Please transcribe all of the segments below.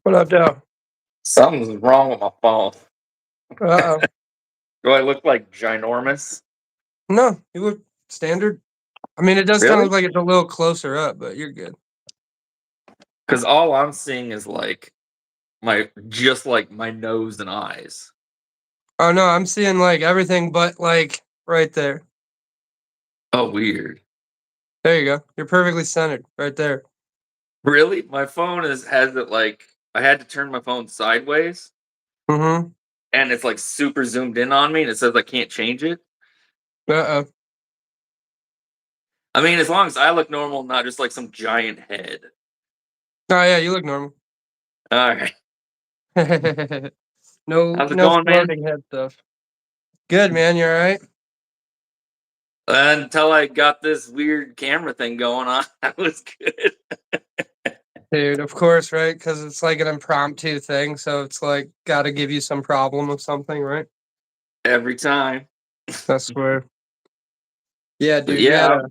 What up, Joe? Something's wrong with my phone. Uh-oh. Do I look like ginormous? No, you look standard. I mean, it does kind of Really? look like it's a little closer up, but you're good. Because all I'm seeing is like my nose and eyes. Oh, no, I'm seeing, like, everything but, like, right there. Oh, weird. There you go. You're perfectly centered right there. Really? My phone has it like I had to turn my phone sideways Mm-hmm. and it's like super zoomed in on me and it says I can't change it. Uh-oh. I mean, as long as I look normal, not just like some giant head. Oh, yeah, you look normal. All right. No, How's it no going, man? floating head stuff. Good, man. You all right? Until I got this weird camera thing going on, that was good. Dude, of course, right? Because it's like an impromptu thing, so it's like got to give you some problem of something, right? Every time. I swear. Yeah, But dude, we had yeah, a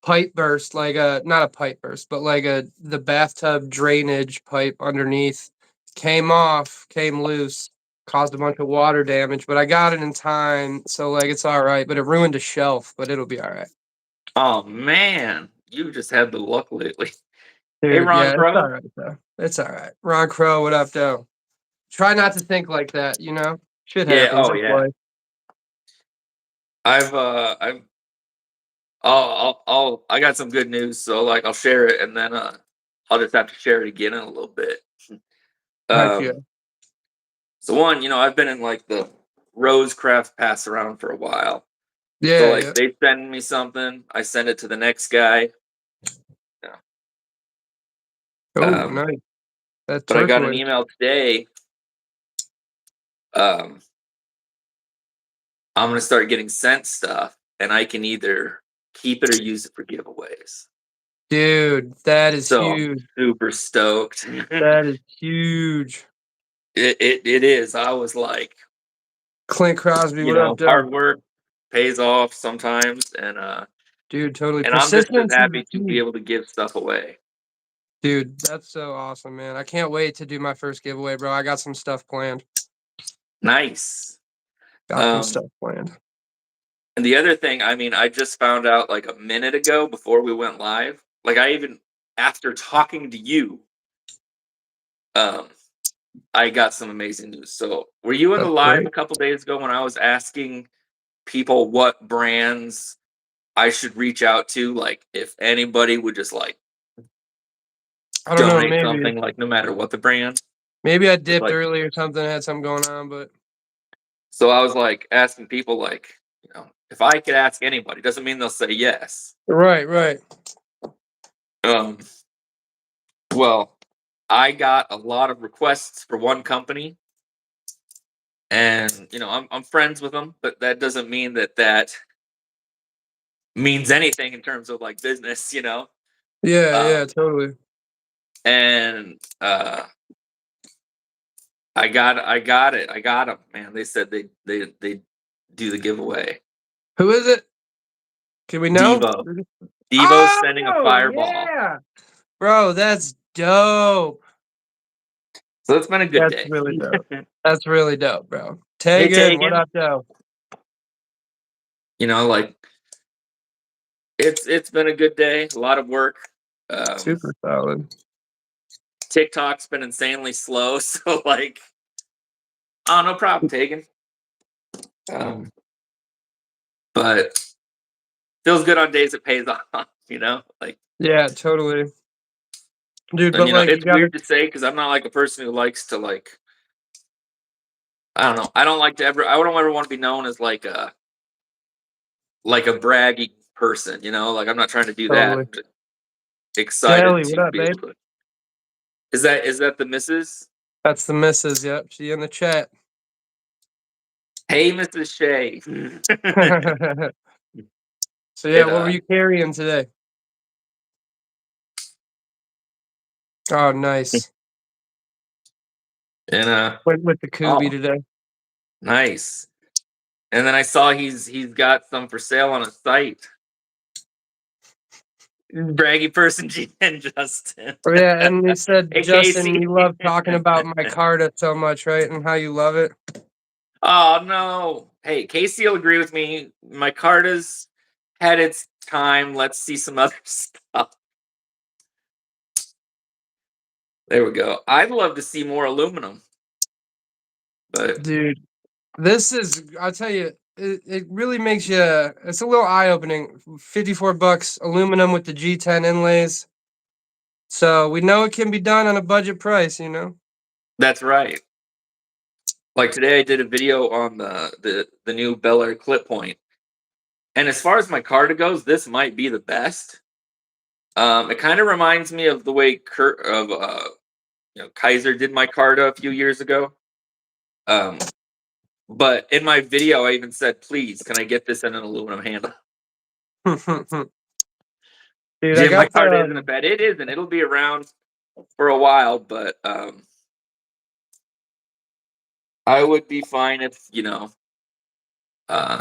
pipe burst, like a not a pipe burst, but like the bathtub drainage pipe underneath came loose, caused a bunch of water damage, but I got it in time, so like it's all right. But it ruined a shelf, but it'll be all right. oh man, you just had the luck lately. Hey, Dude, Ron yeah, it's all Pro. right though. It's all right. Ron Crow, what up, though? Try not to think like that, you know? Shit Yeah. happens. Oh It's yeah. life. I got some good news. So like, I'll share it, and then I'll just have to share it again in a little bit. Heck yeah. Um. So one, I've been in like the Rosecraft pass around for a while. So Yeah, like, yeah. they send me something, I send it to the next guy. Yeah. Oh, Um. nice. That But I got an turquoise. email today. Um. I'm gonna start getting sent stuff, and I can either keep it or use it for giveaways. Dude, that is So I'm huge. super stoked. That is huge. It is. I was like, Clint Crosby, what up, Joe? hard work pays off sometimes, and Dude, totally. I'm just as Persistence is happy to be key. able to give stuff away. Dude, that's so awesome, man. I can't wait to do my first giveaway, bro. I got some stuff planned. Nice. Got some Um, stuff planned. and the other thing, I mean, I just found out like a minute ago before we went live. Like I even after talking to you, um, I got some amazing news. So were you in the That's live great. a couple days ago when I was asking people what brands I should reach out to? Like if anybody would just like I don't know, donate maybe something, like no matter what the brand. maybe I Just dipped like, early or something, had something going on, but so I was like asking people like, if I could ask anybody, doesn't mean they'll say yes. right, right. Um, well, I got a lot of requests for one company, and I'm friends with them, but that doesn't mean that means anything in terms of like business. Yeah, Um, yeah, totally. and I got them, man. They said they do the giveaway. Who is it? Can we know? Devo. Devo's sending a Oh, fireball. yeah. Bro, that's dope. So it's been a good That's day. really dope. That's really dope, bro. Hey, Tegan, what Tegan. up, Joe? Like it's been a good day. A lot of work. Um, Super solid. TikTok's been insanely slow, so like, oh, no problem, Tegan. But feels good on days it pays off. Like, Yeah, totally. Dude, and but like you it's gotta weird to say because I'm not like a person who likes to like. I don't know. I don't like to ever. I don't ever want to be known as like a braggy person. Like I'm not trying to do that. totally. I'm just excited Sally, what to up, be able babe? to. Is that the missus? That's the missus, yep. She in the chat. Hey, Mrs. Shay. So yeah, it what were you carrying today? Oh, nice. and Went with the Kubi oh, today. nice. And then I saw he's got some for sale on a site. Braggy person GN Justin. Oh, yeah, and he said, Hey Justin, Casey. you love talking about my Carta so much, right? And how you love it. Oh no. Hey, Casey will agree with me. My Carta's had its time. Let's see some other stuff. There we go. I'd love to see more aluminum. But Dude, this is, I'll tell you, it really makes you, it's a little eye opening. 54 bucks aluminum with the G10 inlays. So we know it can be done on a budget price, you know? that's right. Like today I did a video on the new Bel Air clip point. And as far as my Carta goes, this might be the best. It kind of reminds me of the way Kaiser did my Carta a few years ago. But in my video, I even said, "Please, can I get this in an aluminum handle?" Dude, I Jim, my got Carta isn't a the, bad. It isn't. It'll be around for a while, but I would be fine if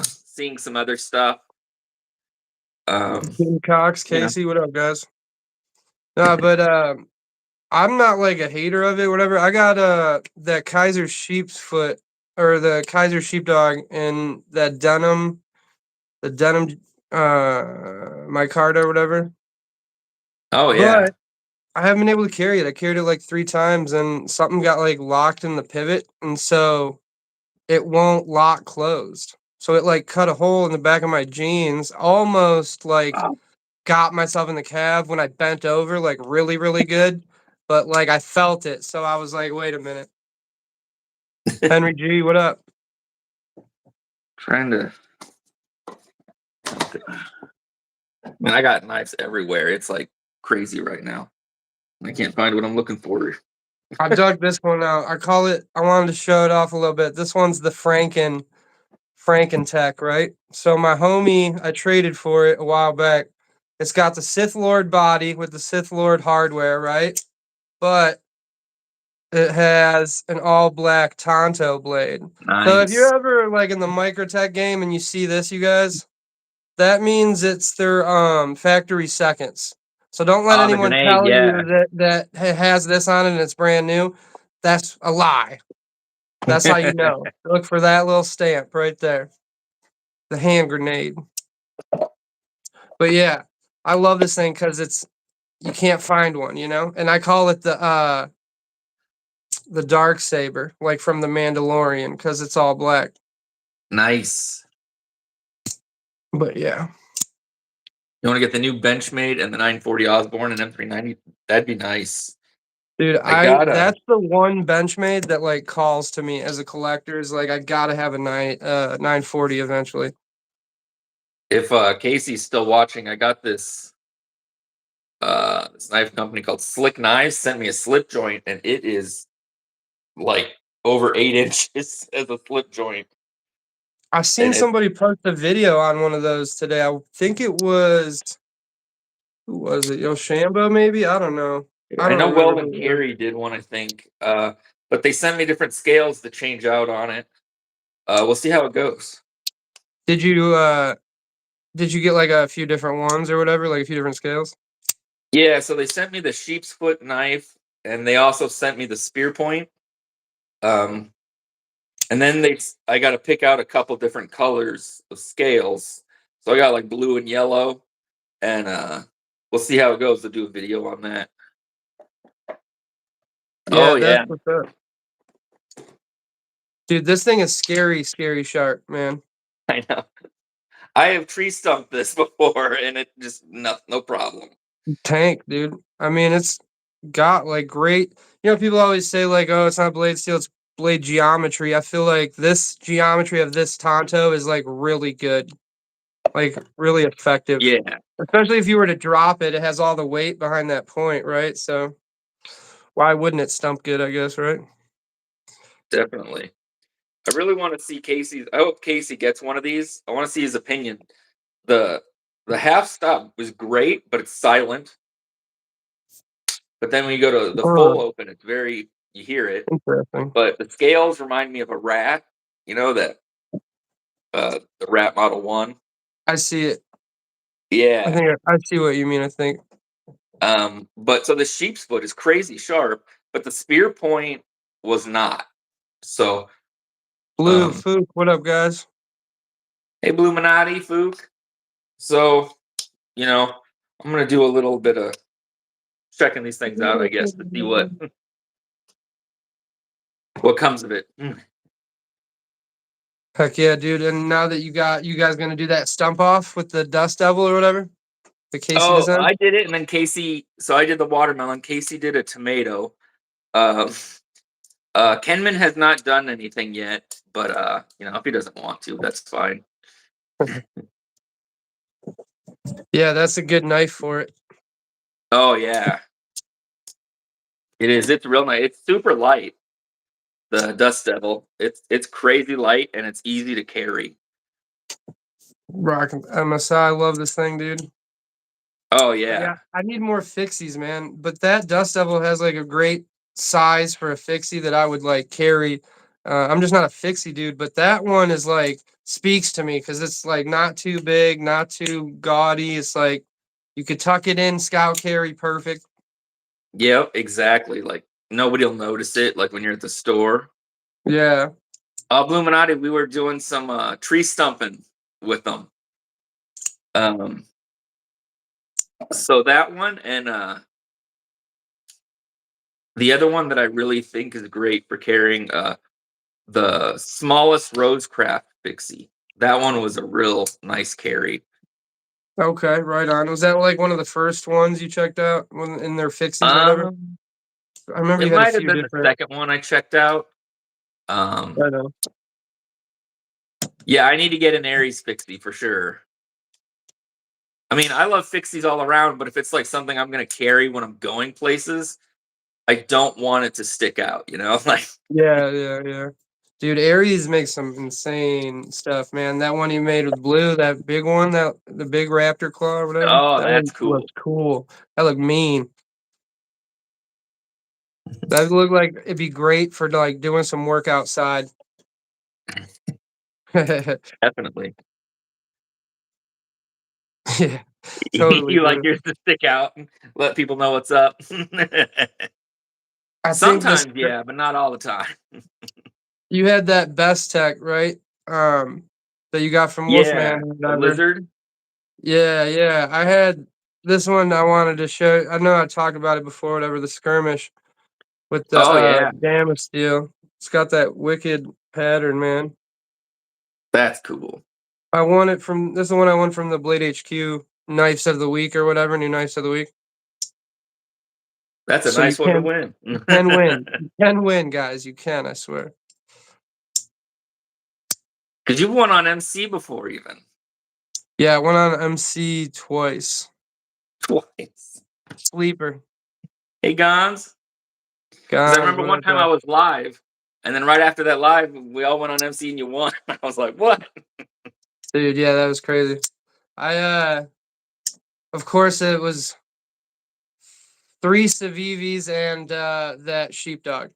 seeing some other stuff. Tim Cox, You know. Casey, what up, guys? No, but I'm not like a hater of it, whatever. I got that Kaiser sheep's foot or the Kaiser sheepdog and that denim, the denim micarta or whatever. Oh yeah. But I haven't been able to carry it. I carried it like 3 times and something got like locked in the pivot, and so it won't lock closed. So it like cut a hole in the back of my jeans, almost like Oh. got myself in the calf when I bent over, like really, really good. But like I felt it, so I was like, wait a minute. Henry G, what up? Trying to. Man, I got knives everywhere. It's like crazy right now. I can't find what I'm looking for. I dug this one out. I call it, I wanted to show it off a little bit. This one's the Frankentech, right? So my homie, I traded for it a while back. It's got the Sith Lord body with the Sith Lord hardware, right? But it has an all black Tonto blade. So if you're Nice. ever like in the Microtech game and you see this, you guys, that means it's their factory seconds. So don't let Oh, the anyone grenade. tell you Yeah. that it has this on it and it's brand new. That's a lie. That's how you know. Look for that little stamp right there. The hand grenade. But yeah, I love this thing because it's you can't find one, you know? And I call it the dark saber, like from the Mandalorian, because it's all black. Nice. But yeah. You want to get the new Benchmade and the 940 Osborne and M390? That'd be nice. Dude, I gotta. that's the one Benchmade that like calls to me as a collector is like I gotta have a 940 eventually. If Casey's still watching, I got this knife company called Slick Knives sent me a slip joint, and it is like over 8 inches as a slip joint. I seen And it, somebody post a video on one of those today. I think it was who was it? Yoshambo maybe? I don't know. I I don't know remember Weldon who it was. Carey did one, I think. But they sent me different scales to change out on it. We'll see how it goes. Did you get like a few different ones or whatever, like a few different scales? Yeah, so they sent me the sheep's foot knife, and they also sent me the spear point. Um, and then I got to pick out a couple different colors of scales. So I got like blue and yellow, and we'll see how it goes to do a video on that. Oh Yeah, that's yeah, what's up. Dude, this thing is scary, scary sharp, man. I know. I have tree stumped this before, and it just no problem. Tank, dude. I mean, it's got like great. You know, people always say like, "Oh, it's not blade steel; it's blade geometry." I feel like this geometry of this Tonto is like really good, like really effective. Yeah, Especially if you were to drop it, it has all the weight behind that point, right? So why wouldn't it stump good? I guess, right? definitely. I really want to see Casey's. I hope Casey gets one of these. I want to see his opinion. The the half stop was great, but it's silent. But then when you go to the full open, it's very you hear it. Interesting. But the scales remind me of a rat. You know that the rat Model 1. I see it. Yeah. I see what you mean. I think But so the sheep's foot is crazy sharp, but the spear point was not. So, Blue um, Fook. What up, guys? hey, Bluminati, Fook. So, you know, I'm gonna do a little bit of checking these things out, I guess, to see what comes of it. Heck yeah, dude! And now that you guys gonna do that stump off with the Dust Devil or whatever, the Casey Oh, design. I did it, and then Casey. So I did the watermelon. Casey did a tomato. Uh, Kenman has not done anything yet, but if he doesn't want to, that's fine. Yeah, that's a good knife for it. Oh yeah, it is. It's real nice. It's super light. The Dust Devil. It's crazy light and it's easy to carry. Rockin' MSI. I love this thing, dude. Oh But yeah, yeah, I need more fixies, man. But that Dust Devil has like a great size for a fixie that I would like carry. I'm just not a fixie dude, but that one is like speaks to me because it's like not too big, not too gaudy. It's like you could tuck it in, scout carry, perfect. yep, exactly. Like nobody will notice it. Like when you're at the store. Yeah. Bluminati, we were doing some tree stumping with them. Um, so that one and the other one that I really think is great for carrying the smallest Rosecraft fixie. That one was a real nice carry. Okay, right on. Was that like one of the first ones you checked out when in their fixies or whatever? Um, I remember it you had a might have few been the different. second one I checked out. Um, I know. yeah, I need to get an Aries fixie for sure. I mean, I love fixies all around, but if it's like something I'm gonna carry when I'm going places, I don't want it to stick out, Like Yeah, yeah, yeah. Dude, Aries makes some insane stuff, man. That one he made with blue, that big one, that the big raptor claw or whatever, oh, that that's one cool. looks cool. That looked mean. That looked like it'd be great for like doing some work outside. Definitely. Yeah, totally, You like dude. yours to stick out and let people know what's up. I think this Sometimes, yeah, but not all the time. you had that best tech, right? That you got from Wolfman Yeah, or the whatever. lizard. Yeah, yeah. I had this one I wanted to show. I know I talked about it before, whatever, the skirmish with the Oh yeah, Gamma Steel. It's got that wicked pattern, man. that's cool. I won it from this is the one I won from the Blade HQ Knives of the Week or whatever, new Knives of the Week. That's a So nice one to win. you can win. You can win, guys. You can, I swear. Because you've won on MC before, even Yeah, I went on MC twice. twice. Sleeper. Hey, Gons. Because I Gons, remember what one up, time I dog? was live, and then right after that live, we all went on MC and you won. I was like, what? Dude, yeah, that was crazy. I of course it was three Civivis and that sheepdog.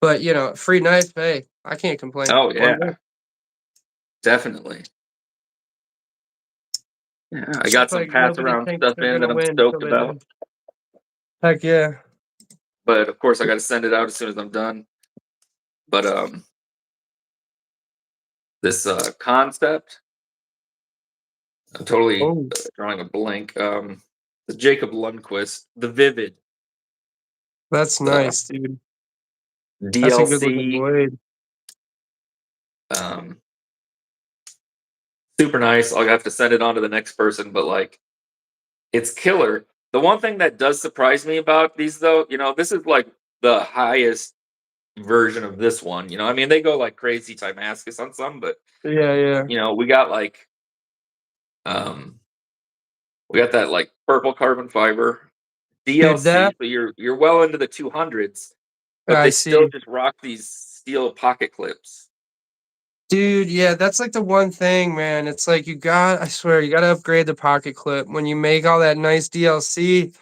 But free knife, hey, I can't complain. Oh One yeah, day. definitely. Yeah, I got It's some like pass nobody around thinks stuff they're in gonna that I'm win stoked until they about. do. Heck yeah. But of course, I got to send it out as soon as I'm done. But this concept, I'm totally Oh, drawing a blank. The Jacob Lundquist, the Vivid, that's the nice, dude. That's a good looking DLC. blade. Um, super nice. I'll have to send it on to the next person, but like, it's killer. The one thing that does surprise me about these, though, this is like the highest version of this one. I mean, they go like crazy Timascus on some, but Yeah, yeah. we got like, um, we got that like purple carbon fiber Dude, DLC. that So you're well into the 200s, but I they still see. just rock these steel pocket clips. Dude, yeah, that's like the one thing, man. It's like I swear, you gotta upgrade the pocket clip when you make all that nice DLC.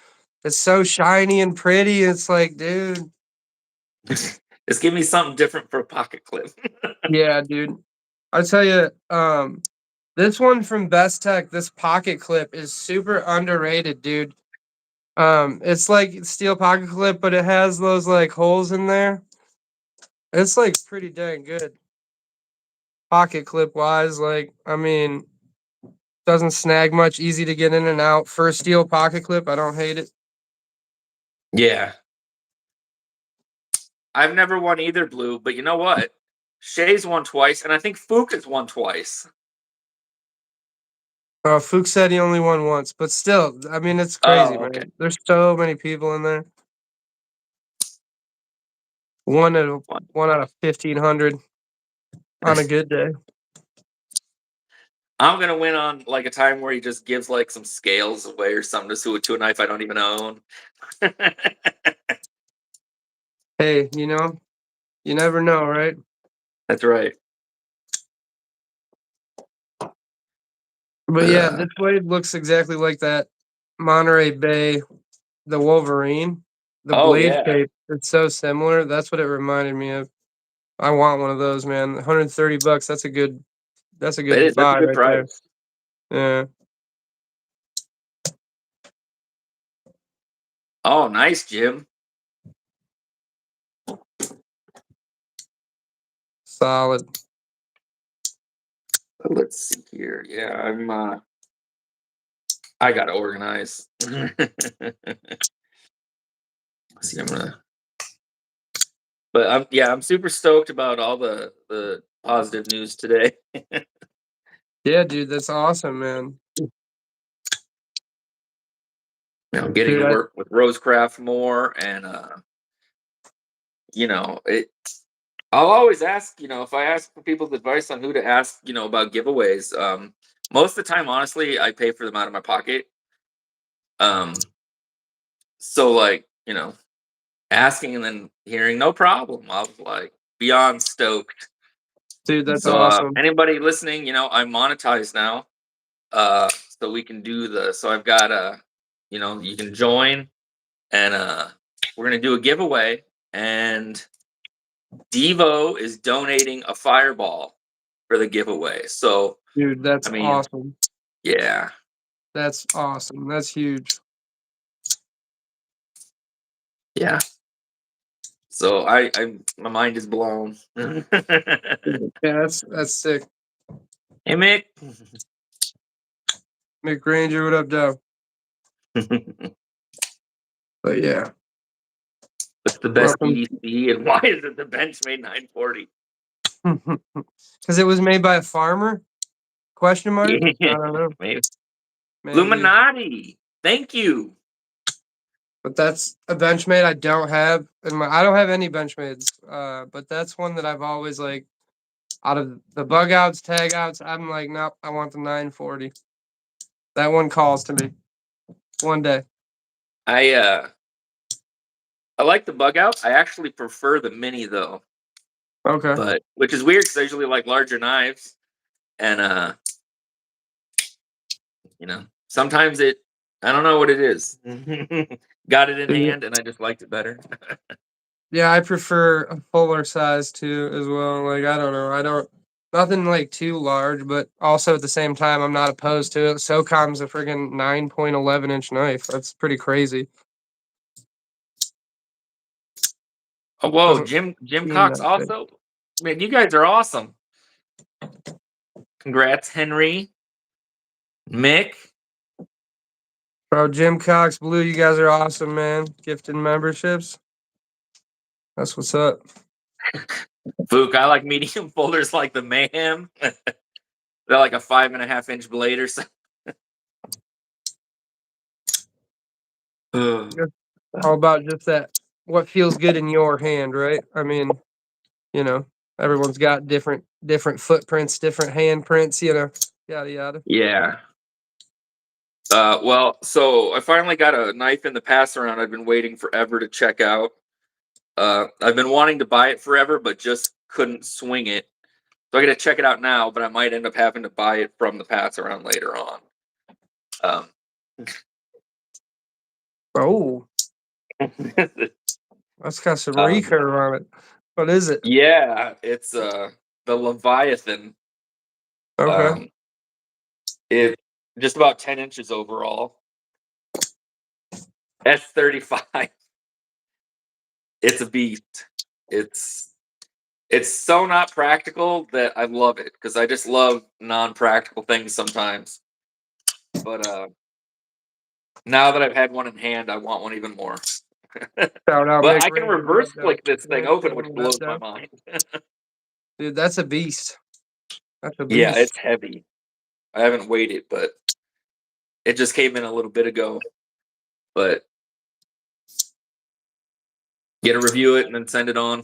It's so shiny and pretty. It's like, dude. Just give me something different for a pocket clip. Yeah, dude. I tell you, this one from Best Tech, this pocket clip is super underrated, dude. It's like steel pocket clip, but it has those like holes in there. It's like pretty dang good. Pocket clip wise, like I mean, doesn't snag much, easy to get in and out. For a steel pocket clip, I don't hate it. Yeah. I've never won either, Blue, but you know what? Shay's won twice, and I think Fook has won twice. Fuchs said he only won once, but still, I mean, it's crazy, Oh, okay. man. There's so many people in there. One out of 1,500 on a good day. I'm gonna win on like a time where he just gives like some scales away or something to a knife I don't even own. Hey, you know, you never know, right? That's right. But yeah, this blade looks exactly like that Monterey Bay, the Wolverine. The Oh blade yeah, shape, it's so similar. That's what it reminded me of. I want one of those, man. $130. That's a that good is. That's a buy good right there. price. Yeah. Oh, nice, Jim. Solid. Let's see here. Yeah, I gotta organize. See, but I'm super stoked about all the positive news today. Yeah, dude, that's awesome, man. Getting Dude, to work with Rosecraft more, and it. I'll always ask, if I ask for people's advice on who to ask, about giveaways. Most of the time, honestly, I pay for them out of my pocket. So like, asking and then hearing, no problem. I was like beyond stoked. dude, that's So awesome. anybody listening, I'm monetized now. So we can do so I've got you can join, and we're gonna do a giveaway, and Devo is donating a fireball for the giveaway. So Dude, that's I mean, awesome. yeah. That's awesome. That's huge. Yeah. So my mind is blown. Hey Yeah, that's sick. Mick. Mick Granger, what up, Doe? But yeah, What's the best welcome. EDC, and why is it the Benchmade 940? Because it was made by a farmer? Question mark? Yeah, I don't know. maybe. Maybe. Illuminati. Thank you. But that's a Benchmade I don't have. I don't have any Benchmades. But that's one that I've always like out of the bug outs, tag outs, I'm like, nope, I want the 940. That one calls to me one day. I like the bug out. I actually prefer the mini though, Okay. but which is weird because I usually like larger knives, and sometimes I don't know what it is. Got it in Yeah, hand, and I just liked it better. yeah, I prefer a fuller size too as well. Like I don't know. I don't nothing like too large, but also at the same time I'm not opposed to it. SOCOM's a friggin' 9.11-inch knife. That's pretty crazy. Oh, whoa, Doesn't Jim seem Cox that big. also. Man, you guys are awesome. Congrats, Henry, Mick. Bro, Jim Cox, Blue, you guys are awesome, man. Gifting memberships. That's what's up. Fook, I like medium folders like the Mayhem. They're like a 5.5-inch blade or something. All about just that what feels good in your hand, right? I mean, you know, everyone's got different footprints, different handprints, yada yada. Yeah. Well, so I finally got a knife in the pass around I've been waiting forever to check out. I've been wanting to buy it forever, but just couldn't swing it. So I got to check it out now, but I might end up having to buy it from the pass around later on. Um, Oh, that's got some um, recurve on it. What is it? yeah, it's the Leviathan. Okay. It just about 10 inches overall. S35. It's a beast. It's so not practical that I love it because I just love non-practical things sometimes. But now that I've had one in hand, I want one even more. Shout out But Mick I can Ray, reverse click this thing man, open, taking which it up blows my down. mind. Dude, that's a beast. That's a Yeah, beast. it's heavy. I haven't weighed it, but it just came in a little bit ago. But get to review it and then send it on.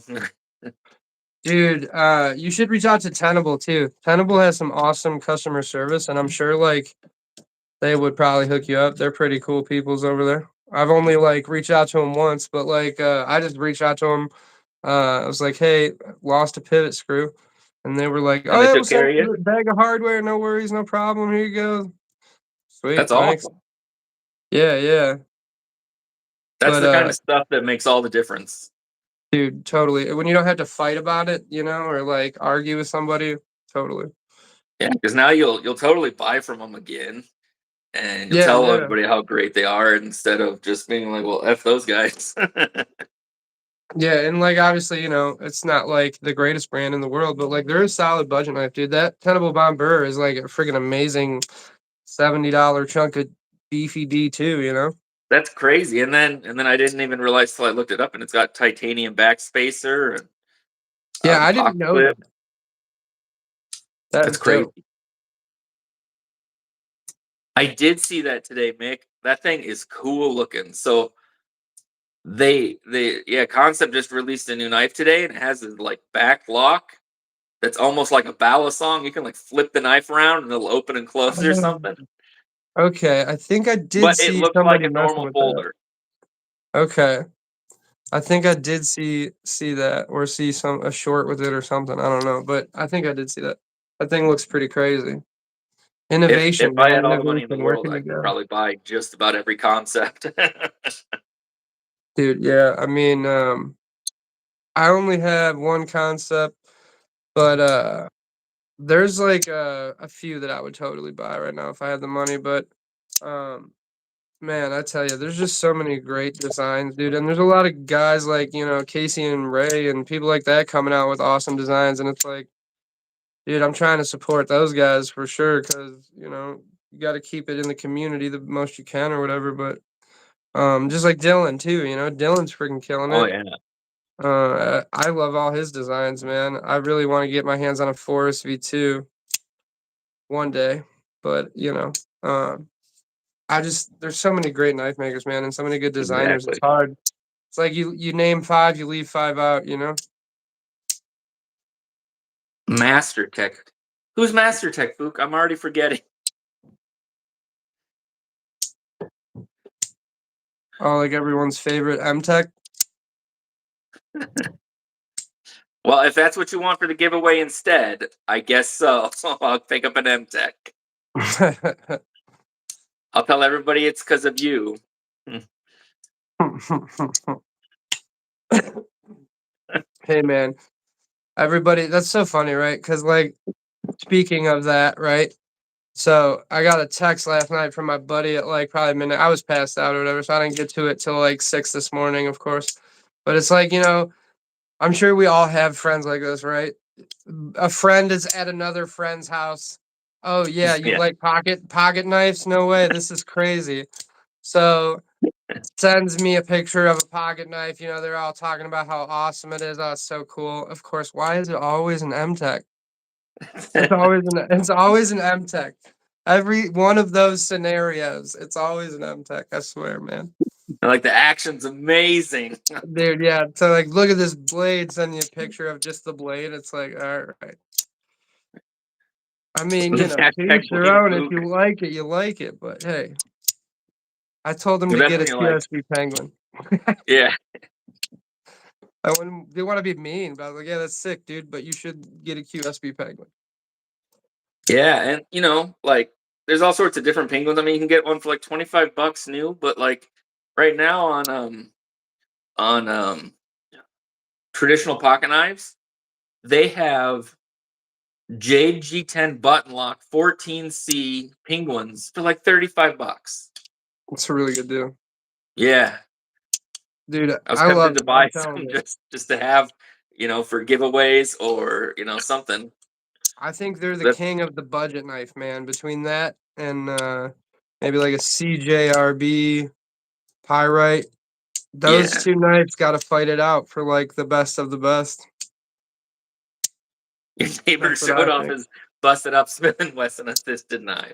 Dude, you should reach out to Tenable too. Tenable has some awesome customer service, and I'm sure like they would probably hook you up. They're pretty cool peoples over there. I've only like reached out to them once, but like I just reached out to them. I was like, "Hey, lost a pivot screw," and they were like, And "Oh they yeah, we'll took send care of you. you a bag of hardware. No worries, no problem. Here you go." Sweet, That's thanks. awesome. Yeah, yeah. That's But the kind of stuff that makes all the difference. dude, totally. When you don't have to fight about it, you know, or like argue with somebody, totally. Yeah, because now you'll totally buy from them again, and you'll Yeah, tell yeah. everybody how great they are instead of just being like, "Well, f those guys." Yeah, and like obviously, you know, it's not like the greatest brand in the world, but like they're a solid budget knife, dude. That Tenable Bomber is like a freaking amazing $70 chunk of beefy D2, you know? That's crazy. And then I didn't even realize till I looked it up, and it's got titanium backspacer and Yeah, the I didn't pocket know clip. that. That That's is dope. crazy. I did see that today, Mick. That thing is cool looking. So they yeah, Concept just released a new knife today, and it has this like back lock that's almost like a ballast song. You can like flip the knife around and it'll open and close or Um, something. Okay, I think I did But it see looks like somebody a messing normal with that. folder. Okay. I think I did see that or see some a short with it or something. I don't know, but I think I did see that. That thing looks pretty crazy. If Innovation, I man, had all the money in the innovation. Where world, can I you could go? probably buy just about every concept. Dude, yeah. I mean, I only have one concept, but there's like a few that I would totally buy right now if I had the money. But um, man, I tell you, there's just so many great designs, dude. And there's a lot of guys like you know Casey and Ray and people like that coming out with awesome designs, and it's like, dude, I'm trying to support those guys for sure because you know you got to keep it in the community the most you can or whatever. But just like Dylan too, you know, Dylan's freaking killing Oh it. yeah. I love all his designs, man. I really want to get my hands on a Forest V2 one day, but you know, I just there's so many great knife makers, man, and so many good designers. It's Exactly. hard. It's like you name five, you leave five out, you know? Master Tech. Who's Master Tech, Fook? I'm already forgetting. Oh, like everyone's favorite M Tech. Well, if that's what you want for the giveaway instead, I guess so. I'll pick up an M Tech. I'll tell everybody it's because of you. Hey man, everybody, that's so funny, right? Because like speaking of that, right? So I got a text last night from my buddy at like probably midnight. I was passed out or whatever, so I didn't get to it till like 6 this morning, of course. But it's like, you know, I'm sure we all have friends like this, right? A friend is at another friend's house. Oh yeah, you Yeah. like pocket knives? No way, this is crazy. So sends me a picture of a pocket knife. You know, they're all talking about how awesome it is. Oh, it's so cool. Of course, why is it always an M Tech? It's always an M Tech. Every one of those scenarios, it's always an M Tech. I swear, man. Like the action's amazing. Dude, yeah. So like look at this blade, send you a picture of just the blade. It's like, all right. I mean, you know, to each Hashtag their blame own. If Fook. you like it, you like it. But hey, I told them to That's get a when you're like, QSB Penguin. yeah, I wouldn't, they want to be mean, but I was like, yeah, that's sick, dude. But you should get a QSB Penguin. yeah, and like there's all sorts of different penguins. I mean, you can get one for like $25 new, but like right now on traditional pocket knives, they have Jade G10 button lock 14C penguins for like $35. It's a really good deal, Yeah, dude. I was I love tempted to it. I'm buy telling some you. just to have, for giveaways or something. I think they're the That king of the budget knife, man. Between that and maybe like a CJRB Pyrite, those yeah, two knives got to fight it out for like the best of the best. your neighbor That's what I showed off think. his busted up Smith and Wesson assisted knife.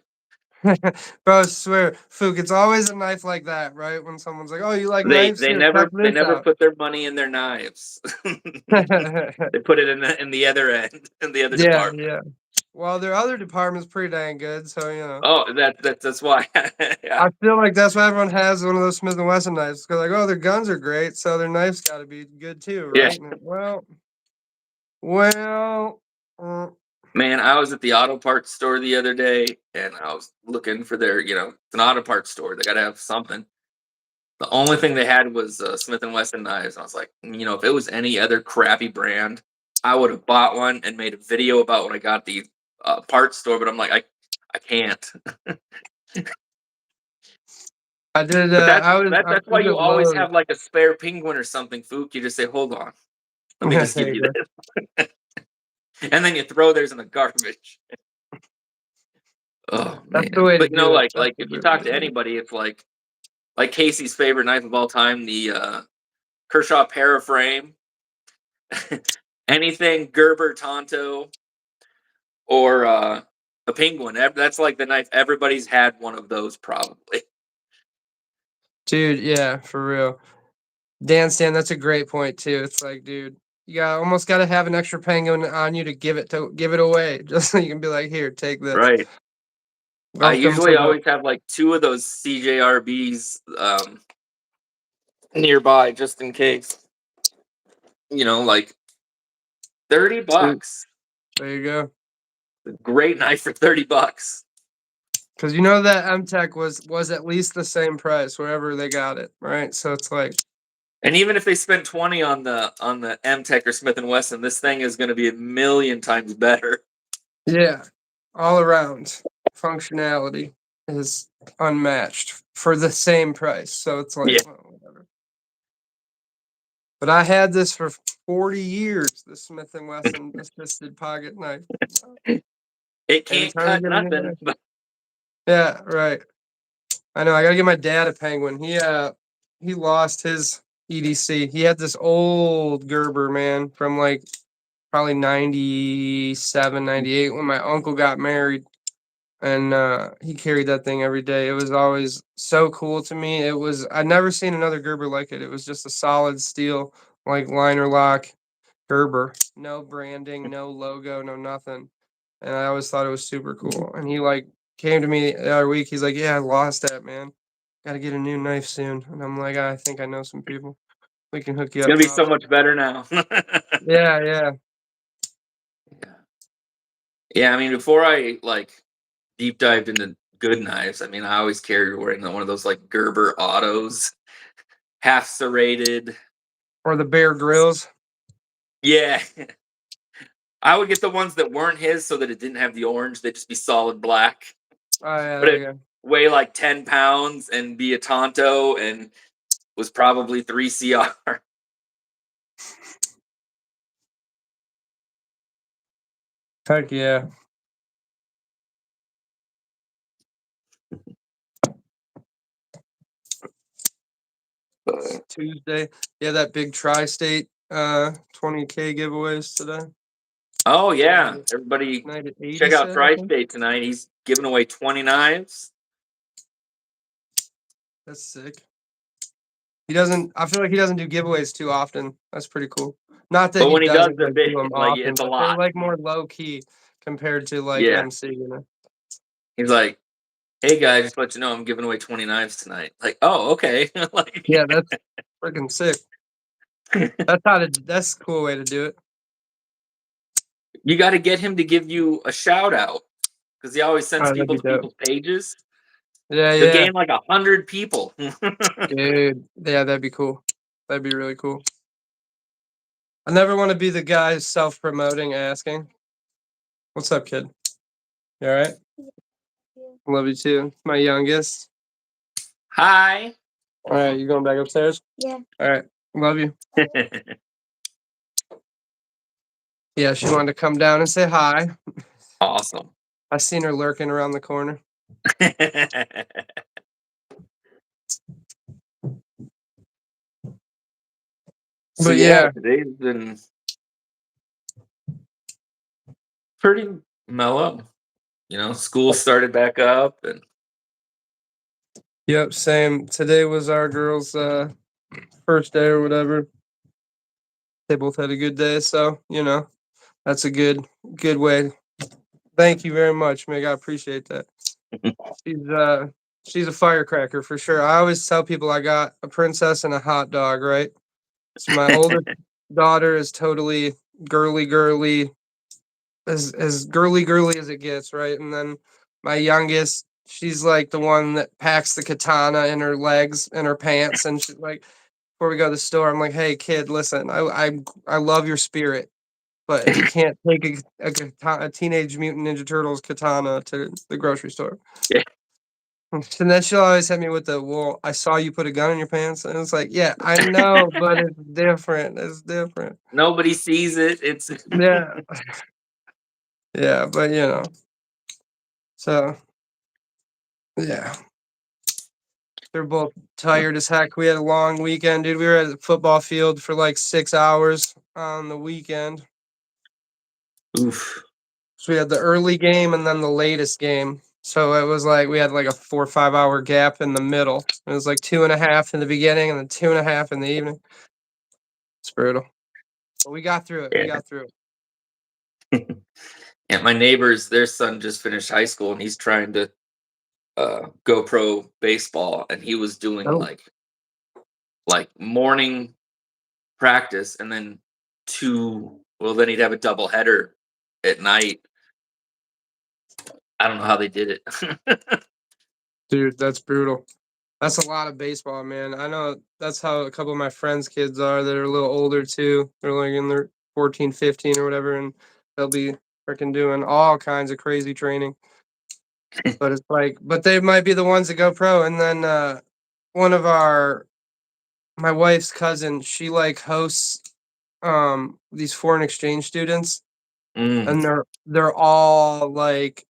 Bro, I swear, Fook, it's always a knife like that, right? When someone's like, "Oh, you like They knives? they Here, check never they this never out." put their money in their knives. They put it in the other end, in the other Yeah, department. yeah. Well, their other department's pretty dang good, so Oh, that's why. Yeah, I feel like that's why everyone has one of those Smith and Wesson knives. Because like, oh, their guns are great, so their knives got to be good too, yeah. right? Well, Man, I was at the auto parts store the other day, and I was looking for their, it's an auto parts store. They got to have something. The only thing they had was Smith and Wesson knives. I was like, if it was any other crappy brand, I would have bought one and made a video about when I got the parts store. But I'm like, I can't. I did. But I that's why was you at always Lowe's. have like a spare penguin or something, Fook. You just say, hold on, let me just There give you you go. this, and then you throw theirs in the garbage. Oh That's man! the way to But do it. That's like the if you good way talk to to do it. anybody, it's like Casey's favorite knife of all time, the Kershaw Paraframe. Anything Gerber Tonto or a penguin. That's like the knife. Everybody's had one of those probably. Dude, yeah, for real. Dan Stan, that's a great point too. It's like, dude, you almost got to have an extra penguin on you to give it away, just so you can be like, here, take this. Right. I Welcome to usually the. always have like two of those CJRBs nearby just in case. Like $30. There you go. Great knife for $30. Because that M-Tech was at least the same price wherever they got it, right? So it's like, And even if they spent 20 on the M Tech or Smith and Wesson, this thing is going to be a million times better. yeah, all around functionality is unmatched for the same price. So it's like, Yeah. well, whatever. But I had this for 40 years, the Smith and Wesson assisted pocket knife. It Every can't time I cut get a new nothing. knife. But Yeah, right. I know. I gotta get my dad a penguin. He lost his EDC. He had this old Gerber, man, from like probably 97, 98 when my uncle got married. And he carried that thing every day. It was always so cool to me. I'd never seen another Gerber like it. It was just a solid steel, like liner lock Gerber. No branding, no logo, no nothing. And I always thought it was super cool. And he like came to me the other week. He's like, "Yeah, I lost that, man. Got to get a new knife soon." And I'm like, "I think I know some people. We can hook you it's up, going to be so pops." much better now. Yeah, yeah. Yeah, I mean, before I deep dived into good knives, I mean, I always carried wearing one of those like Gerber autos, half serrated. Or the Bear Grylls. Yeah. I would get the ones that weren't his so that it didn't have the orange. They'd just be solid black. Oh yeah, But there it you go. weigh like 10 pounds and be a Tonto and was probably 3 CR. Heck yeah. It's Tuesday. Yeah, that big tri-state 20K giveaways today. Oh, yeah. Tonight Everybody at check 80 out set, I Tri think. State tonight. He's giving away 20 knives. That's sick. I feel like he doesn't do giveaways too often. That's pretty cool. Not that But he when he does, doesn't they're like do big. them Like, often, it's a but they're lot. like more low key compared to like Yeah. MC. He's like, hey, guys, just let you know I'm giving away 20 knives tonight. Like, oh, okay. Like, Yeah, that's freaking sick. That's a cool way to do it. you got to get him to give you a shout out because he always Oh, sends that'd people be to dope. people's pages. Yeah, He'll yeah. gain like 100 people. Dude. Yeah, that'd be cool. That'd be really cool. I never want to be the guy self-promoting asking. What's up, kid? You all right? Love you too. My youngest. Hi. All right, you going back upstairs? Yeah. All right, love you. Yeah, she wanted to come down and say hi. Awesome. I seen her lurking around the corner. So But yeah, yeah. today's been pretty mellow. You know, school started back up, and Yep, same. Today was our girls' first day or whatever. They both had a good day, so that's a good way. Thank you very much, Meg. I appreciate that. She's a firecracker for sure. I always tell people I got a princess and a hot dog, right? So my oldest daughter is totally girly, as girly as it gets, right? And then my youngest, she's like the one that packs the katana in her legs and her pants, and she's like, before we go to the store, I'm like, hey kid, listen, I love your spirit, but you can't take a Teenage Mutant Ninja Turtles katana to the grocery store. Yeah. And then she'll always hit me with the, well, I saw you put a gun in your pants. And it's like, yeah, I know, but it's different. It's different. nobody sees it. It's Yeah. Yeah, but so yeah. They're both tired as heck. We had a long weekend, dude. We were at the football field for like 6 hours on the weekend. oof. So we had the early game and then the latest game. So it was like we had like a 4 or 5 hour gap in the middle. It was like 2.5 in the beginning and then 2.5 in the evening. It's brutal. But we got through it. We Yeah. got through it. Yeah, my neighbors, their son just finished high school, and he's trying to go pro baseball, and he was doing Oh. like morning practice, and then then he'd have a double header at night. I don't know how they did it. Dude, that's brutal. That's a lot of baseball, man. I know that's how a couple of my friends' kids are that are a little older too. They're like in their 14, 15 or whatever, and they'll be freaking doing all kinds of crazy training. But it's like, but they might be the ones that go pro. And then one of my wife's cousin, she like hosts these foreign exchange students, Mm. and they're all like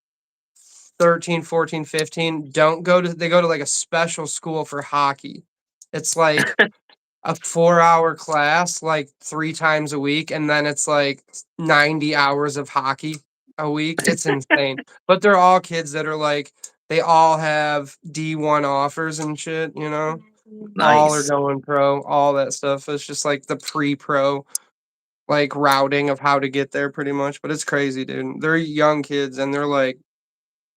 13, 14, 15. They go to like a special school for hockey. It's like a 4 hour class like 3 times a week, and then it's like 90 hours of hockey a week. It's insane. But they're all kids that are like, they all have D1 offers and shit, all are Nice. going pro, all that stuff. It's just like the pre-pro like routing of how to get there pretty much. But it's crazy, dude. They're young kids and they're like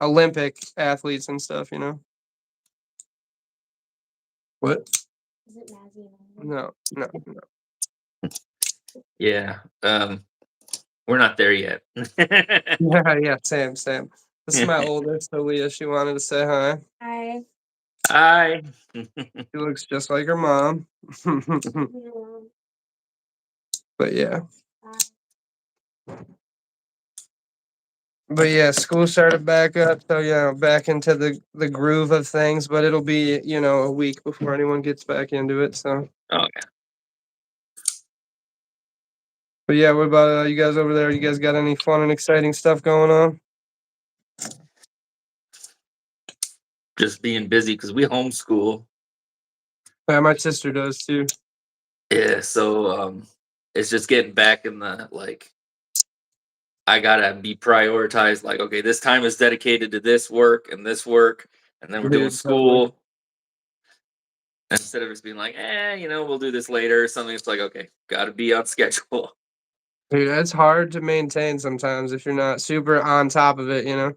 Olympic athletes and stuff. What? Is it Mazzy and No. Yeah. We're not there yet. Yeah, same. This is my oldest, Aaliyah. She wanted to say hi. Hi. Hi. She looks just like her mom. But yeah. But yeah, school started back up, so back into the groove of things. But it'll be a week before anyone gets back into it. So, Okay. but yeah, what about you guys over there? You guys got any fun and exciting stuff going on? Just being busy because we homeschool. Yeah, my sister does too. Yeah, so it's just getting back in the I gotta be prioritized. Like, okay, this time is dedicated to this work, and then we're doing Dude, totally. school. Instead of just being like, we'll do this later or something. It's like, okay, gotta be on schedule. Dude, it's hard to maintain sometimes if you're not super on top of it. You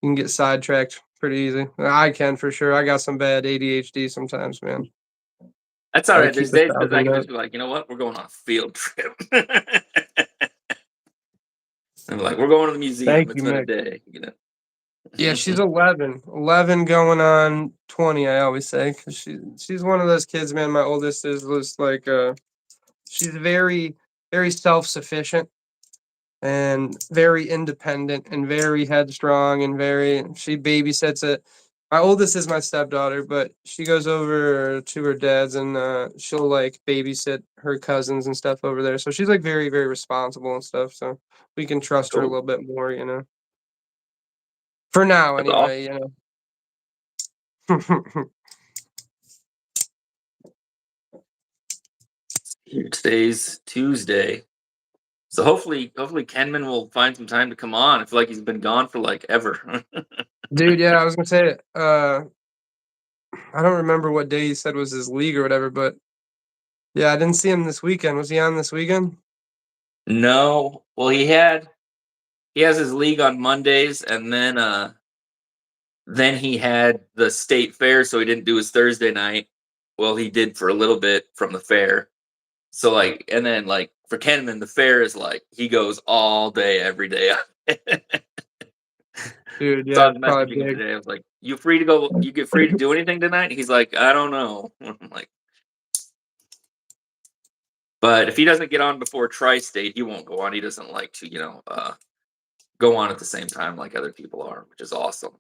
can get sidetracked pretty easy. I can for sure. I got some bad ADHD sometimes, man. That's all Gotta right. keep There's days that I 1,000 can up. just be like, you know what? We're going on a field trip. I'm like, we're going to the museum. Thank It's you, been a Mick. day. Yeah, she's 11. 11 going on 20, I always say, because she's one of those kids, man. My oldest is just like, she's very, very self-sufficient. and very independent and very headstrong and she babysits it. My oldest is my stepdaughter, but she goes over to her dad's and she'll like babysit her cousins and stuff over there. So she's like very, very responsible and stuff. So we can trust her a Cool. little bit more, you know. For now, That's anyway, you know. Here, today's Tuesday. So hopefully Kenman will find some time to come on. I feel like he's been gone for like ever. Dude, yeah, I was gonna say, I don't remember what day he said was his league or whatever, but yeah, I didn't see him this weekend. Was he on this weekend? No. Well, he has his league on Mondays, and then he had the state fair, so he didn't do his Thursday night. Well, he did for a little bit from the fair. So like, and then like for Kenman, the fair is like he goes all day, every day. Dude, So I yeah, was it's messaging probably him big. today. I was like, "You free to go? You get free to do anything tonight?" He's like, "I don't know." I'm like, but if he doesn't get on before Tri-State, he won't go on. He doesn't like to, go on at the same time like other people are, which is awesome.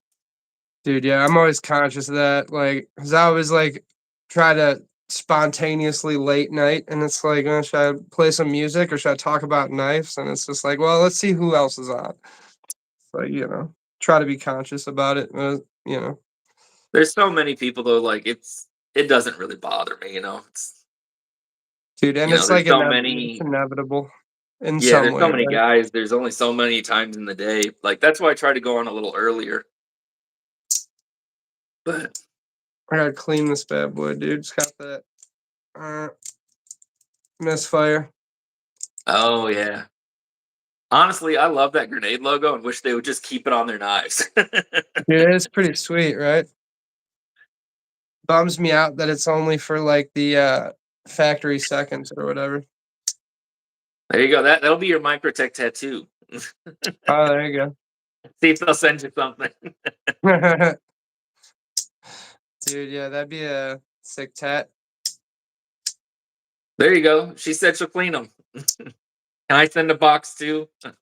Dude, yeah, I'm always conscious of that. Like, 'cause I always like try to spontaneously late night, and it's like, should I play some music or should I talk about knives? And it's just like, well, let's see who else is on. So, you know, try to be conscious about it. You know, There's so many people though. Like it doesn't really bother me. It's dude, and it's there's like so it's many. inevitable in Yeah, some there's so way, many right? guys. There's only so many times in the day. Like that's why I try to go on a little earlier. But I gotta clean this bad boy, dude. It's got that uh, misfire. oh yeah, honestly, I love that grenade logo and wish they would just keep it on their knives. Dude, it's pretty sweet, right? Bums me out that it's only for like the factory seconds or whatever. There you go. That'll be your Microtech tattoo. Oh, there you See if they'll send you something. go. Dude, yeah, that'd be a sick tat. There you go. She said she'll clean them. Can I send a box too? Oh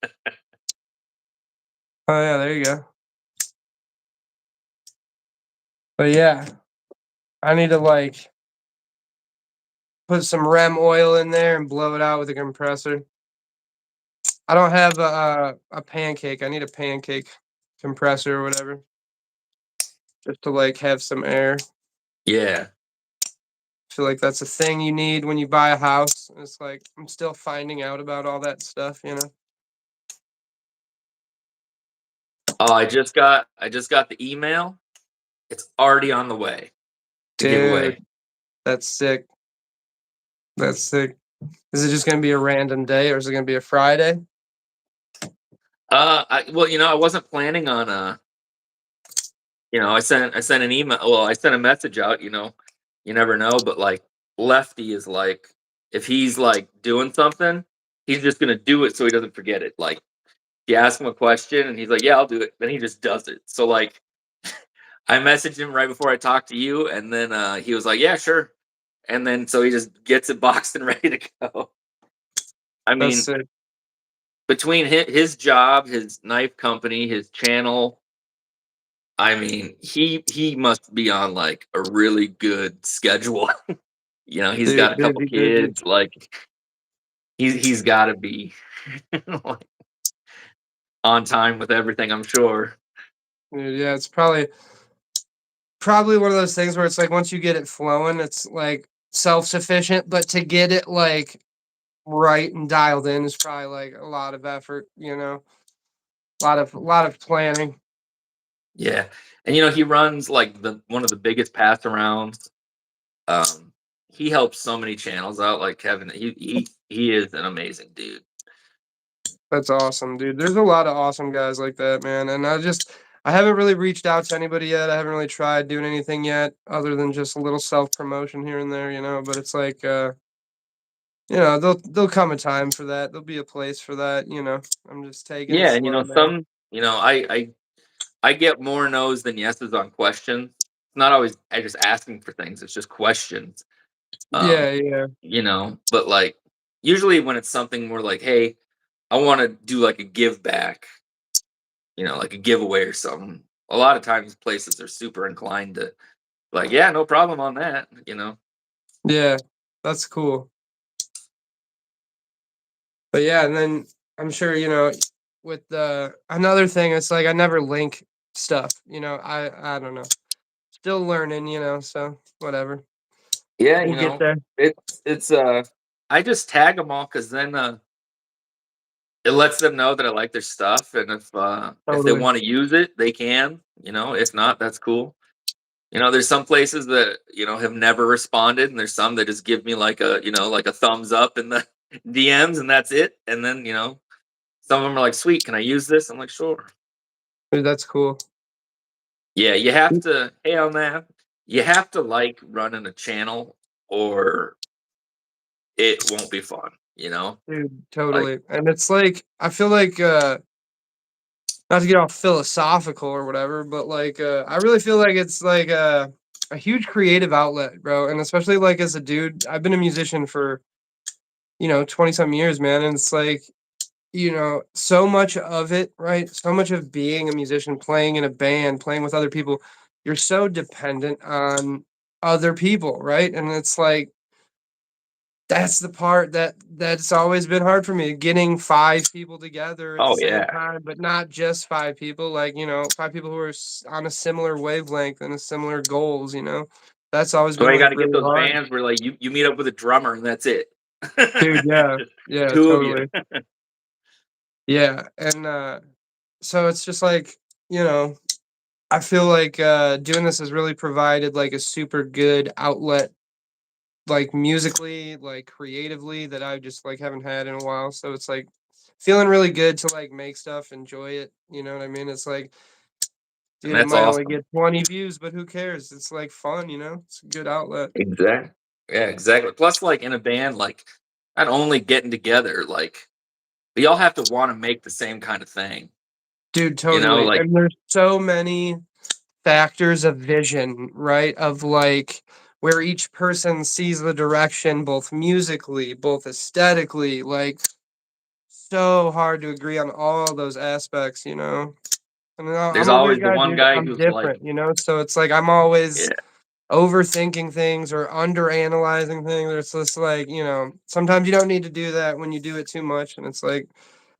yeah, there you go. But yeah, I need to like put some REM oil in there and blow it out with a compressor. I don't have a pancake. I need a pancake compressor or whatever, just to like have some air. Yeah. I feel like that's a thing you need when you buy a house. It's like I'm still finding out about all that stuff, you know. Oh, I just got the email. It's already on the way to give Dude, away. that's sick. That's sick. Is it just gonna be a random day or is it gonna be a Friday? Well, I wasn't planning on I sent an email. Well, I sent a message out. You never know, but like Lefty is like, if he's like doing something, he's just gonna do it so he doesn't forget it. Like you ask him a question and he's like, "Yeah, I'll do it," then he just does it. So like, I messaged him right before I talked to you, and then he was like, "Yeah, sure," and then so he just gets it boxed and ready to go. I That's mean, sick. between his job, his knife company, his channel, I mean, he must be on like a really good schedule. He's got Dude, a couple busy, busy. kids. Like he's got to be like, on time with everything, I'm sure. Dude, yeah, it's probably one of those things where it's like once you get it flowing, it's like self-sufficient, but to get it like right and dialed in is probably like a lot of effort, you know. A lot of planning. Yeah, and he runs like the one of the biggest pass arounds. He helps so many channels out. Like Kevin, he is an amazing dude. That's awesome, dude. There's a lot of awesome guys like that, man. And I haven't really reached out to anybody yet. I haven't really tried doing anything yet other than just a little self-promotion here and there, you know, but it's like there'll come a time for that. There'll be a place for that, you know. I'm just taking it Yeah, and slow, man. some I get more no's than yeses on questions. It's not always I just asking for things. It's just questions. Yeah, Um, yeah. but like usually when it's something more like, hey, I want to do like a give back, like a giveaway or something. A lot of times places are super inclined to like, yeah, no problem on that. Yeah, that's cool. But yeah, and then I'm sure, with the another thing, it's like I never link stuff, I don't know. Still learning, so whatever. Yeah, We'll get there. it's I just tag them all because then it lets them know that I like their stuff, and if they Totally. want to use it, they can. If not, that's cool. There's some places that have never responded, and there's some that just give me like a thumbs up in the DMs, and that's it. And then some of them are like, "Sweet, can I use this?" I'm like, "Sure." Dude, that's cool. Yeah, you have to. Hey, on that, you have to like running a channel, or it won't be fun. Dude, Like, totally. And it's like I feel like not to get all philosophical or whatever, but like I really feel like it's like a huge creative outlet, bro. And especially like as a dude, I've been a musician for 20 some years, man. And it's like, so much of it, right? So much of being a musician, playing in a band, playing with other people, you're so dependent on other people, right? And it's like that's the part that's always been hard for me, getting 5 people together at the oh same yeah. time, but not just 5 people, like, 5 people who are on a similar wavelength and a similar goals. That's always So been, you got like, to get really those hard. bands where like you meet up with a drummer and that's it. Dude, yeah. Just Yeah, two of you. totally. Yeah, and, so it's just like, you know, I feel like, doing this has really provided, like, a super good outlet, like, musically, like, creatively that I just, like, haven't had in a while, so it's, like, feeling really good to, like, make stuff, enjoy it, you know what I mean? It's like, And dude, it that's might only awesome. get 20 views, but who cares? It's, like, fun? It's a good outlet. Exactly. Yeah, exactly. Plus, like in a band, like not only getting together, like we all have to want to make the same kind of thing. Dude, totally, Like and there's so many factors of vision, right? Of, like, where each person sees the direction both musically, both aesthetically, like, so hard to agree on all those aspects? And there's I'm a weird always the guy, one dude. guy I'm who's like, different? So it's like I'm always yeah. overthinking things or under analyzing things. Or it's just like, sometimes you don't need to do that when you do it too much. And it's like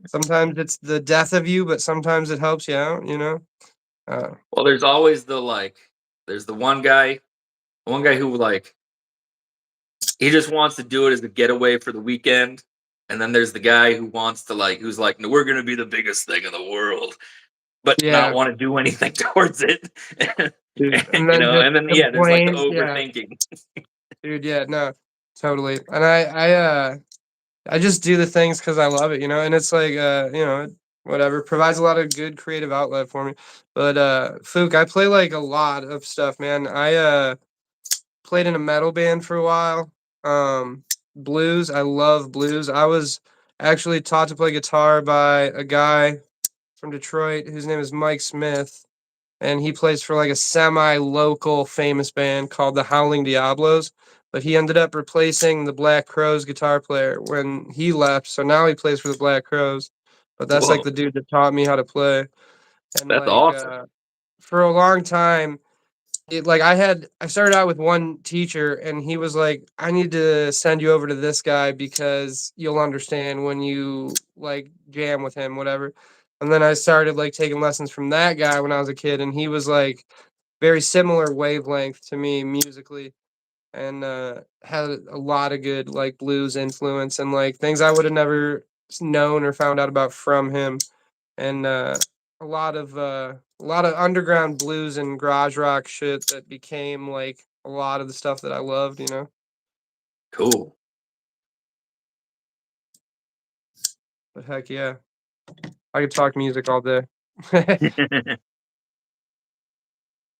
sometimes it's the death of you, but sometimes it helps you out? Uh, Well, there's always there's the one guy who like he just wants to do it as a getaway for the weekend. And then there's the guy who wants to who's like, no, we're gonna be the biggest thing in the world, but not yeah, want to do anything towards it. dude. And then just And then yeah, there's like the complains. Yeah, overthinking. dude. Yeah, no, totally. And I just do the things because I love it? And it's like, whatever, provides a lot of good creative outlet for me. But Fook, I play like a lot of stuff, man. I played in a metal band for a while. Blues, I love blues. I was actually taught to play guitar by a guy from Detroit whose name is Mike Smith, and he plays for like a semi-local famous band called the Howling Diablos. But he ended up replacing the Black Crows guitar player when he left, so now he plays for the Black Crows. But that's like Whoa, the dude that taught me how to play, and that's like awesome. for a long time, I started out with one teacher, and he was like, I need to send you over to this guy because you'll understand when you like jam with him, whatever. And then I started like taking lessons from that guy when I was a kid, and he was like very similar wavelength to me musically, and had a lot of good like blues influence and like things I would have never known or found out about from him, and a lot of underground blues and garage rock shit that became like a lot of the stuff that I loved. Cool. But heck yeah, I could talk music all day.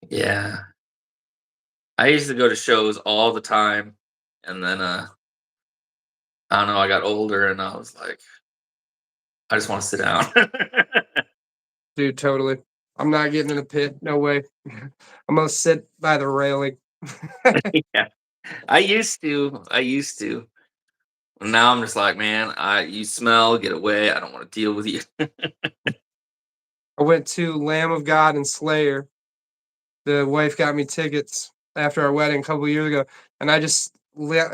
Yeah, I used to go to shows all the time, and then I don't know. I got older, and I was like, I just want to sit down. Dude, totally. I'm not getting in a pit. No way. I'm gonna sit by the railing. Yeah, I used to. Now I'm just like, man, you smell, get away. I don't want to deal with you. I went to Lamb of God and Slayer. The wife got me tickets after our wedding a couple years ago, and I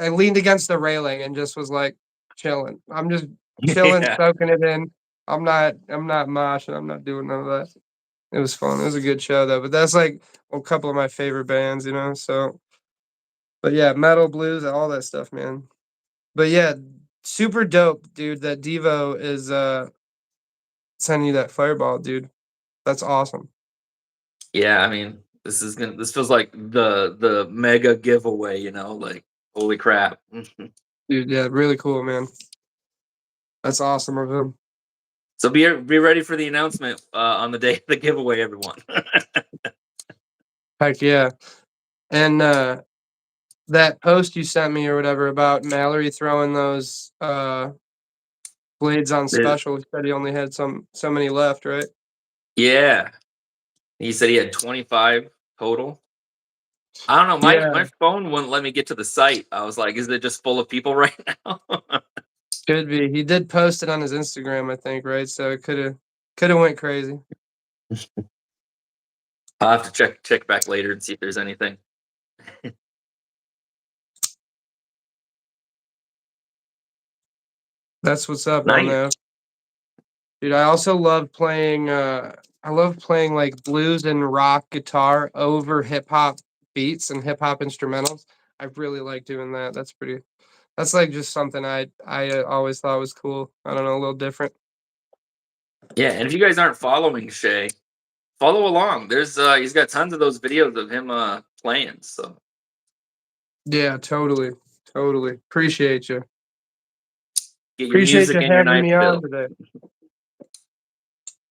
leaned against the railing and just was like chilling. I'm just chilling, Yeah. soaking it in. I'm not moshing. I'm not doing none of that. It was fun. It was a good show though. But that's like a couple of my favorite bands, you know. So, but yeah, metal, blues, all that stuff, man. But yeah, super dope, dude. That Devo is sending you that fireball, dude. That's awesome. Yeah, I mean, this feels like the mega giveaway, like holy crap. Dude, yeah, really cool, man. That's awesome of him. So be ready for the announcement on the day of the giveaway, everyone. Heck yeah. And that post you sent me or whatever about Mallory throwing those blades on There's- special, he said he only had so many left, right? yeah, he said he had 25 total. I don't know. My Yeah, phone wouldn't let me get to the site. I was like, is it just full of people right now? could be. He did post it on his Instagram, I think, right? So it could have went crazy. I'll have to check back later and see if there's anything. That's what's up on Nice. that. Dude, I also love playing like blues and rock guitar over hip hop beats and hip hop instrumentals. I really like doing that. That's like just something I always thought was cool. I don't know, a little different. Yeah, and if you guys aren't following Shay, follow along. There's he's got tons of those videos of him playing. So Yeah, totally. Totally. Appreciate you. get your Appreciate music you and your having knife me on fill. today.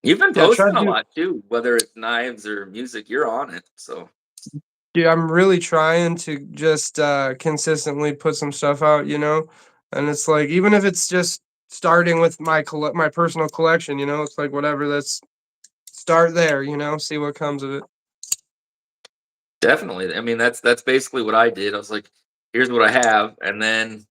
You've been Yeah, try posting to a do lot too, whether it's knives or music. You're on it. So dude, I'm really trying to just consistently put some stuff out, you know? And it's like even if it's just starting with my personal collection, you know, it's like whatever, let's start there, you know, see what comes of it. definitely. I mean, that's basically what I did. I was like, here's what I have, and then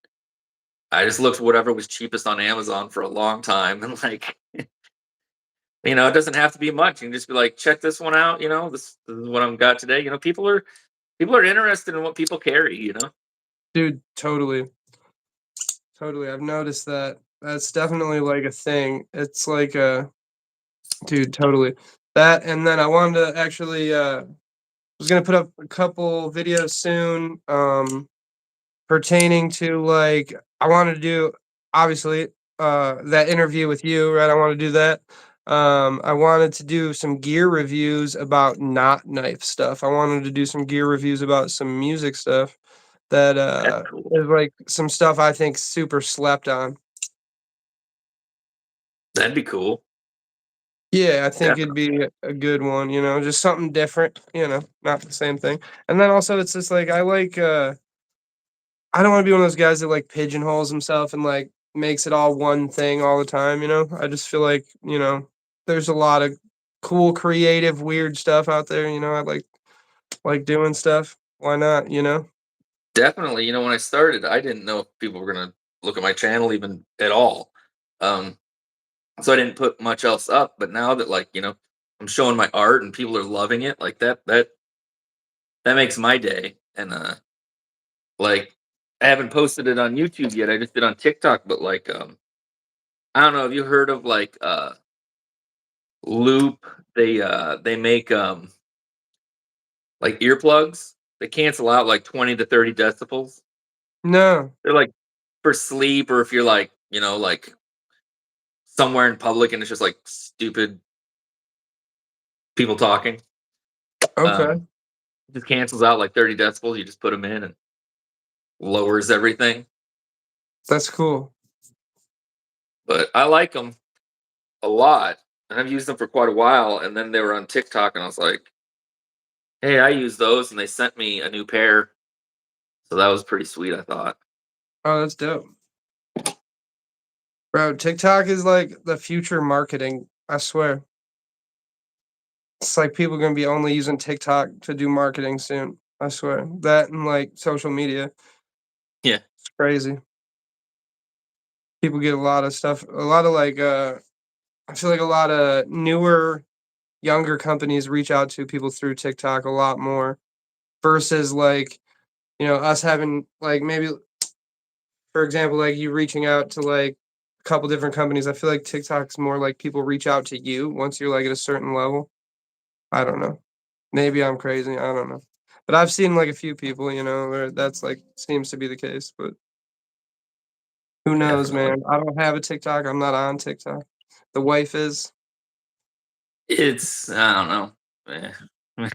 I just looked whatever was cheapest on Amazon for a long time, and like, it doesn't have to be much. You can just be like, check this one out. This is what I've got today. People are interested in what people carry. Dude, totally. Totally. I've noticed that. That's definitely like a thing. It's like dude, totally. That and then I wanted to actually was gonna put up a couple videos soon, pertaining to like I wanted to do obviously that interview with you, right? I want to do that. I wanted to do some gear reviews about not knife stuff. I wanted to do some gear reviews about some music stuff that That's cool. is like some stuff I think super slept on. That'd be cool. Yeah, I think it'd Definitely. be a good one, you know, just something different, you know, not the same thing. And then also it's just like I don't wanna be one of those guys that, like, pigeonholes himself and, like, makes it all one thing all the time, you know? I just feel like, you know, there's a lot of cool, creative, weird stuff out there, you know? I like doing stuff. Why not, you know? Definitely. When I started, I didn't know if people were gonna look at my channel even at all. Um, so I didn't put much else up. But now that I'm showing my art and people are loving it, like that makes my day. And like I haven't posted it on YouTube yet. I just did on TikTok, but I don't know, have you heard of like Loop? They make like earplugs. They cancel out like 20 to 30 decibels. No. They're like for sleep, or if you're like somewhere in public and it's just like stupid people talking. Okay. It just cancels out like 30 decibels. You just put them in and lowers everything. That's cool. But I like them a lot, and I've used them for quite a while. And then they were on TikTok, and I was like, "Hey, I use those," and they sent me a new pair. So that was pretty sweet, I thought. Oh, that's dope. Bro, TikTok is like the future marketing, I swear. It's like people are gonna be only using TikTok to do marketing soon. I swear. That and like social media. Yeah, It's crazy. People get a lot of stuff, a lot of like I feel like a lot of newer, younger companies reach out to people through TikTok a lot more versus like, us having like maybe for example, like you reaching out to like a couple different companies. I feel like TikTok's more like people reach out to you once you're like at a certain level. I don't know. Maybe I'm crazy. I don't know. But I've seen like a few people, where that's like seems to be the case, but who knows, Definitely. man? I don't have a TikTok. I'm not on TikTok. The wife is. It's I don't know. Eh.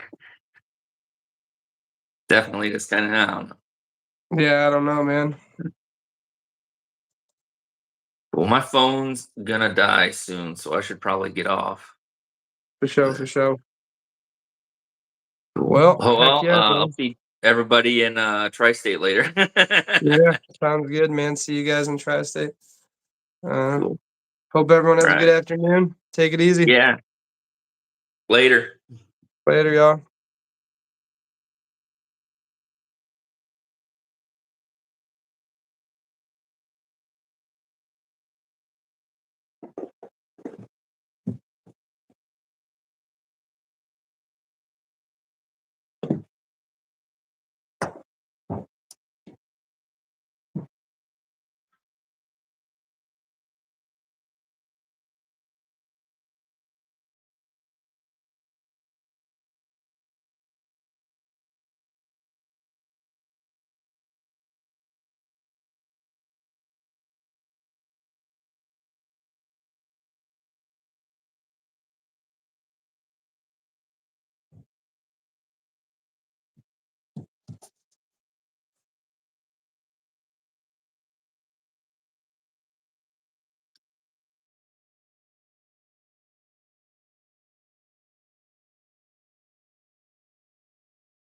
Definitely just kind of I don't know. Yeah, I don't know, man. Well, my phone's gonna die soon, so I should probably get off. For sure, for But sure. cool. Well, Oh heck well, yeah, I'll bro. see everybody in Tri-State later. Yeah, sounds good, man. See you guys in Tri-State. Uh, Cool. hope everyone All has a good right. afternoon. Take it easy. Yeah. Later. Later, y'all.